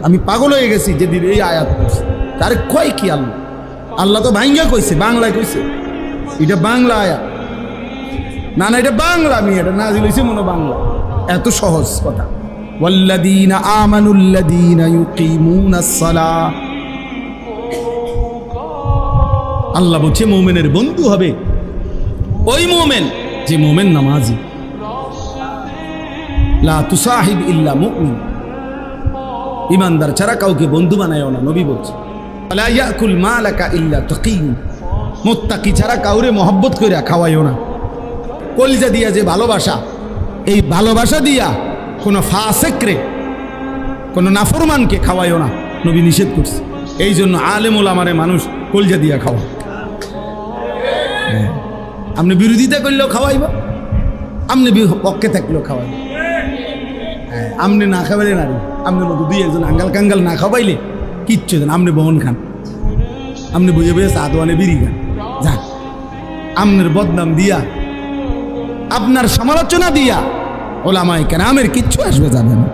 আমি পাগল হয়ে গেছি যেদিন এই আয়াত পড়ছি। তারে কয় কি আল্লাহ? আল্লাহ তো ভাঙ্গা কইছে, বাংলায় কইছে। এটা বাংলা আয়াত না, না এটা বাংলা। আমি এটা নাজিল হইছে মনে বাংলা। এত সহজ কথা। ওয়াল্লাযীনা আমানুল্লাযীনা ইউকিমুনাস সালাহ। আল্লাহ বলছে মুমিনের বন্ধু হবে ওই মুমিন যে মুমিন নামাজি। লা তুসাহিব ইল্লা মুমিন। ইমানদার ছাড়া কাউকে বন্ধু বানায়ও না, নবী বলছে। লা ইয়াকুল মালাকা ইল্লা তাকিয়্য। মুত্তাকি ছাড়া কাউরে মহব্বত কইরা খাওয়াইও না। কলিজা দিয়া যে ভালোবাসা, এই ভালোবাসা দিয়া কোনো ফাসিকরে, কোনো নাফরমানকে খাওয়াইও না, নবী নিষেধ করছে। এই জন্য আলেম ওলামারে মানুষ কলিজা দিয়া খাওয়া। আপনি বিরোধিতা করলেও খাওয়াইব, আপনি পক্ষে থাকলেও খাওয়াইব। আপনি না খাওয়াইলে না, আপনার মতো দুই একজন আঙ্গাল কাঙ্গাল না খাওয়াইলে কিচ্ছু দেন। আপনি বহন খান, আপনি বইয়ে বইয়ে চা দোয়ানে বিড়ি খান, যান। আপনার বদনাম দিয়া, আপনার সমালোচনা দিয়া ওলামায়ে কেরামের কিচ্ছু আসবে যাবে না।